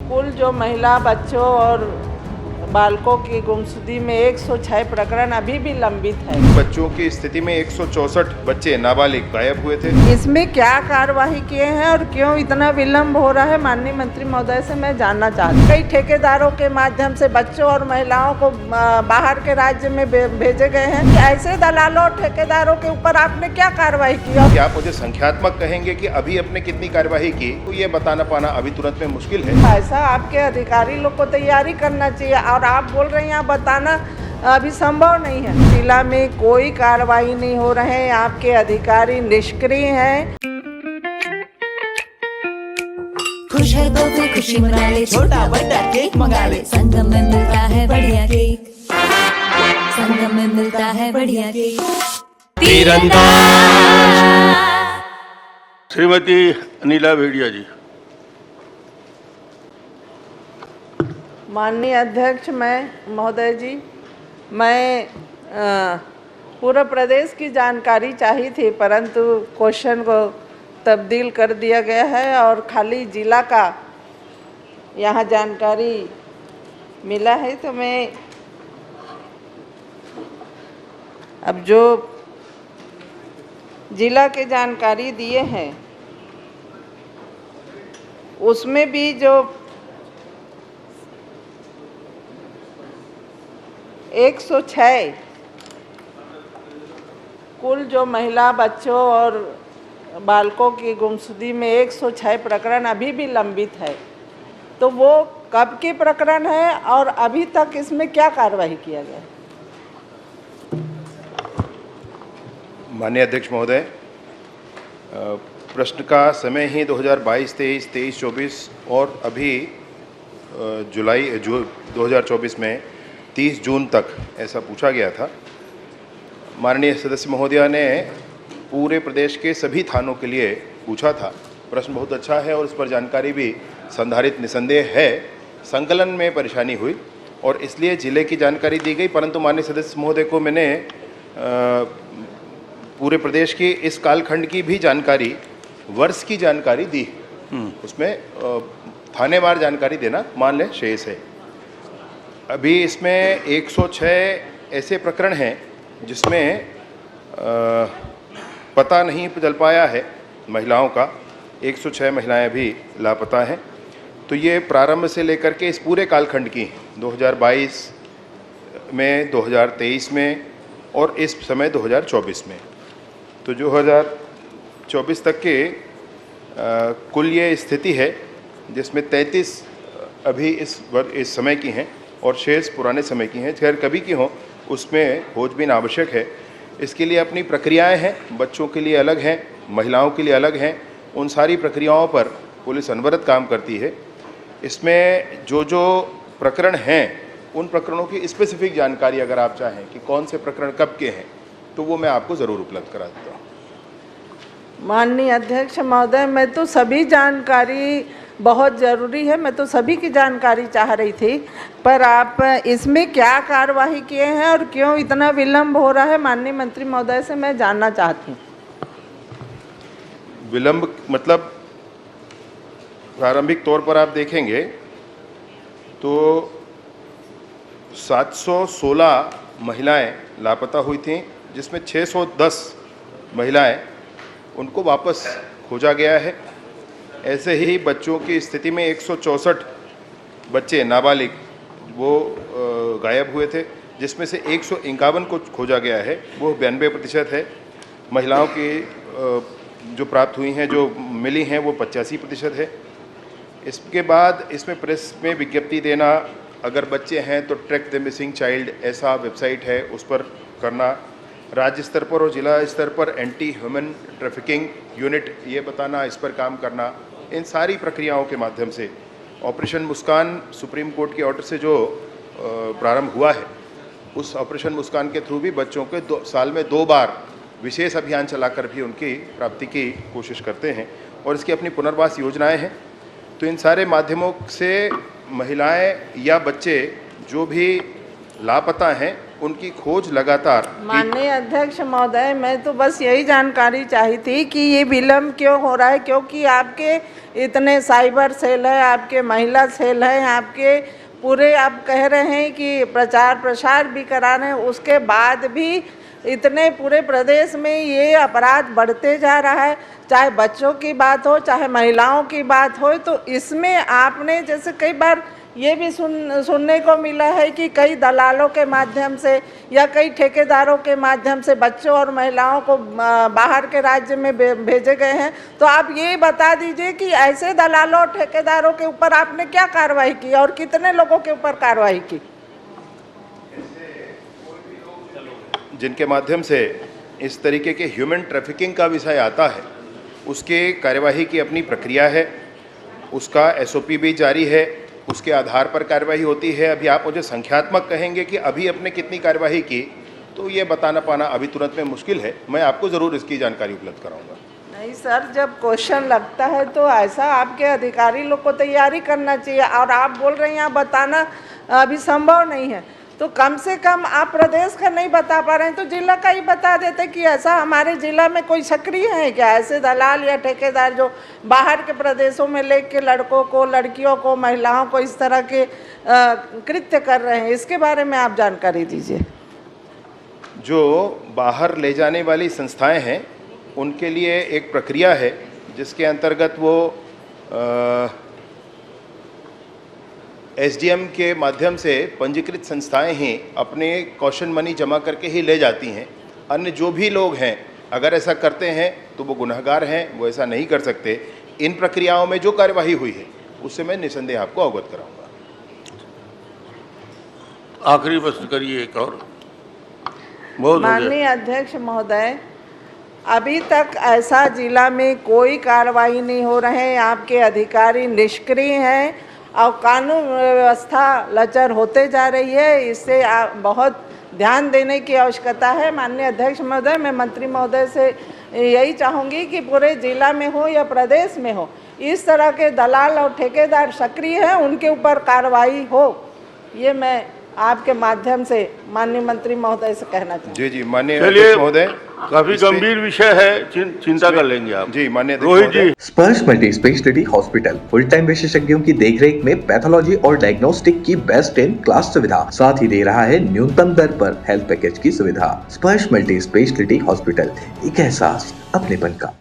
कुल जो महिला, बच्चों और बालकों की गुमशुदगी में 106 प्रकरण अभी भी लंबित है। बच्चों की स्थिति में 164 बच्चे नाबालिग गायब हुए थे। इसमें क्या कार्यवाही किए हैं और क्यों इतना विलंब हो रहा है, माननीय मंत्री महोदय से मैं जानना चाहती हूँ। कई ठेकेदारों के माध्यम से बच्चों और महिलाओं को बाहर के राज्य में भेजे गए हैं। ऐसे दलालों और ठेकेदारों के ऊपर आपने क्या कार्रवाई की? क्या आप मुझे संख्यात्मक कहेंगे कि अभी आपने कितनी कार्यवाही की? तो ये बताना पाना अभी तुरंत में मुश्किल है। ऐसा आपके अधिकारी लोग को तैयारी करना चाहिए और आप बोल रहे हैं, आप बताना अभी संभव नहीं है। जिला में कोई कार्रवाई नहीं हो रहे हैं, आपके अधिकारी निष्क्रिय हैं। खुश है तो फिर खुशी मना ले, छोटा बड़ा केक मंगा ले। संगम में मिलता है बढ़िया केक, संगम में मिलता है बढ़िया केक। तीरंदाज श्रीमती अनिला भेड़िया जी। माननीय अध्यक्ष महोदय जी, मैं पूरे प्रदेश की जानकारी चाहिए थी, परंतु क्वेश्चन को तब्दील कर दिया गया है और खाली जिला का यहाँ जानकारी मिला है। तो मैं अब जो जिला के जानकारी दिए हैं उसमें भी जो 106 कुल जो महिला, बच्चों और बालकों की गुमशुदगी में 106 प्रकरण अभी भी लंबित है। तो वो कब के प्रकरण है और अभी तक इसमें क्या कार्रवाई किया गया? माननीय अध्यक्ष महोदय, प्रश्न का समय ही 2022, 23, 23, 24 और अभी जुलाई 2024 में 30 जून तक ऐसा पूछा गया था। माननीय सदस्य महोदया ने पूरे प्रदेश के सभी थानों के लिए पूछा था। प्रश्न बहुत अच्छा है और उस पर जानकारी भी संधारित निसंदेह है। संकलन में परेशानी हुई और इसलिए ज़िले की जानकारी दी गई, परंतु माननीय सदस्य महोदय को मैंने पूरे प्रदेश की इस कालखंड की भी जानकारी, वर्ष की जानकारी दी। उसमें थानेवार जानकारी देना मान लें शेष है। अभी इसमें 106 ऐसे प्रकरण हैं जिसमें पता नहीं चल पाया है महिलाओं का। 106 महिलाएं भी लापता हैं। तो ये प्रारंभ से लेकर के इस पूरे कालखंड की 2022 में, 2023 में और इस समय 2024 में, तो 2024 तक के कुल ये स्थिति है जिसमें 33 अभी इस समय की हैं और शेष पुराने समय की हैं। खैर कभी की हो उसमें खोजबीन आवश्यक है। इसके लिए अपनी प्रक्रियाएं हैं, बच्चों के लिए अलग हैं, महिलाओं के लिए अलग हैं। उन सारी प्रक्रियाओं पर पुलिस अनवरत काम करती है। इसमें जो प्रकरण हैं उन प्रकरणों की स्पेसिफिक जानकारी अगर आप चाहें कि कौन से प्रकरण कब के हैं तो वो मैं आपको ज़रूर उपलब्ध करा देता हूँ। माननीय अध्यक्ष महोदय, मैं तो सभी जानकारी बहुत ज़रूरी है, मैं तो सभी की जानकारी चाह रही थी, पर आप इसमें क्या कार्यवाही किए हैं और क्यों इतना विलंब हो रहा है, माननीय मंत्री महोदय से मैं जानना चाहती हूँ। विलंब मतलब प्रारंभिक तौर पर आप देखेंगे तो 716 महिलाएं लापता हुई थीं, जिसमें 610 महिलाएं उनको वापस खोजा गया है। ऐसे ही बच्चों की स्थिति में 164 बच्चे नाबालिग वो गायब हुए थे, जिसमें से 151 को खोजा गया है, वो 92% है। महिलाओं की जो प्राप्त हुई हैं, जो मिली हैं, वो 85% है। इसके बाद इसमें प्रेस में विज्ञप्ति देना, अगर बच्चे हैं तो ट्रैक द मिसिंग चाइल्ड ऐसा वेबसाइट है, उस पर करना। राज्य स्तर पर और जिला स्तर पर एंटी ह्यूमन ट्रैफिकिंग यूनिट ये बताना, इस पर काम करना। इन सारी प्रक्रियाओं के माध्यम से ऑपरेशन मुस्कान सुप्रीम कोर्ट के ऑर्डर से जो प्रारंभ हुआ है, उस ऑपरेशन मुस्कान के थ्रू भी बच्चों के साल में 2 बार विशेष अभियान चलाकर भी उनकी प्राप्ति की कोशिश करते हैं और इसकी अपनी पुनर्वास योजनाएं हैं। तो इन सारे माध्यमों से महिलाएं या बच्चे जो भी लापता हैं उनकी खोज लगातार माननीय अध्यक्ष महोदय, मैं तो बस यही जानकारी चाहिए थी कि ये विलम्ब क्यों हो रहा है, क्योंकि आपके इतने साइबर सेल है, आपके महिला सेल है, आपके पूरे आप कह रहे हैं कि प्रचार प्रसार भी करा रहे हैं, उसके बाद भी इतने पूरे प्रदेश में ये अपराध बढ़ते जा रहा है। चाहे बच्चों की बात हो, चाहे महिलाओं की बात हो, तो इसमें आपने जैसे कई बार ये भी सुनने को मिला है कि कई दलालों के माध्यम से या कई ठेकेदारों के माध्यम से बच्चों और महिलाओं को बाहर के राज्य में भेजे गए हैं। तो आप ये बता दीजिए कि ऐसे दलालों और ठेकेदारों के ऊपर आपने क्या कार्रवाई की और कितने लोगों के ऊपर कार्रवाई की? जिनके माध्यम से इस तरीके के ह्यूमन ट्रैफिकिंग का विषय आता है, उसके कार्यवाही की अपनी प्रक्रिया है, उसका एसओपी भी जारी है, उसके आधार पर कार्रवाई होती है। अभी आप मुझे संख्यात्मक कहेंगे कि अभी अपने कितनी कार्रवाई की, तो ये बताना पाना अभी तुरंत में मुश्किल है। मैं आपको ज़रूर इसकी जानकारी उपलब्ध कराऊंगा। नहीं सर, जब क्वेश्चन लगता है तो ऐसा आपके अधिकारी लोग को तैयारी करना चाहिए, और आप बोल रहे हैं यहाँ बताना अभी संभव नहीं है, तो कम से कम आप प्रदेश का नहीं बता पा रहे हैं तो जिला का ही बता देते कि ऐसा हमारे जिला में कोई सक्रिय है क्या, ऐसे दलाल या ठेकेदार जो बाहर के प्रदेशों में लेके लड़कों को, लड़कियों को, महिलाओं को इस तरह के कृत्य कर रहे हैं, इसके बारे में आप जानकारी दीजिए। जो बाहर ले जाने वाली संस्थाएं हैं, उनके लिए एक प्रक्रिया है जिसके अंतर्गत वो एसडीएम के माध्यम से पंजीकृत संस्थाएं ही अपने कॉशन मनी जमा करके ही ले जाती हैं। अन्य जो भी लोग हैं अगर ऐसा करते हैं तो वो गुनहगार हैं, वो ऐसा नहीं कर सकते। इन प्रक्रियाओं में जो कार्यवाही हुई है उससे मैं निसंदेह आपको अवगत कराऊंगा। आखिरी प्रश्न करिए एक और। बहुत माननीय अध्यक्ष महोदय, अभी तक ऐसा जिला में कोई कार्रवाई नहीं हो रहे हैं, आपके अधिकारी निष्क्रिय हैं और कानून व्यवस्था लचर होते जा रही है। इससे बहुत ध्यान देने की आवश्यकता है। माननीय अध्यक्ष महोदय, मैं मंत्री महोदय से यही चाहूँगी कि पूरे जिला में हो या प्रदेश में हो, इस तरह के दलाल और ठेकेदार सक्रिय हैं, उनके ऊपर कार्रवाई हो। ये मैं आपके माध्यम से माननीय मंत्री महोदय से कहना चाहूँगी। जी जी, माननीय अध्यक्ष महोदय, काफी गंभीर विषय है, चिंता कर लेंगे आप। जी माननीय रोहित जी। स्पर्श multi speciality hospital full time विशेषज्ञों की देखरेख में पैथोलॉजी और डायग्नोस्टिक की बेस्ट इन क्लास सुविधा, साथ ही दे रहा है न्यूनतम दर पर हेल्थ पैकेज की सुविधा। स्पर्श मल्टी स्पेशलिटी हॉस्पिटल, एक एहसास अपनेपन का।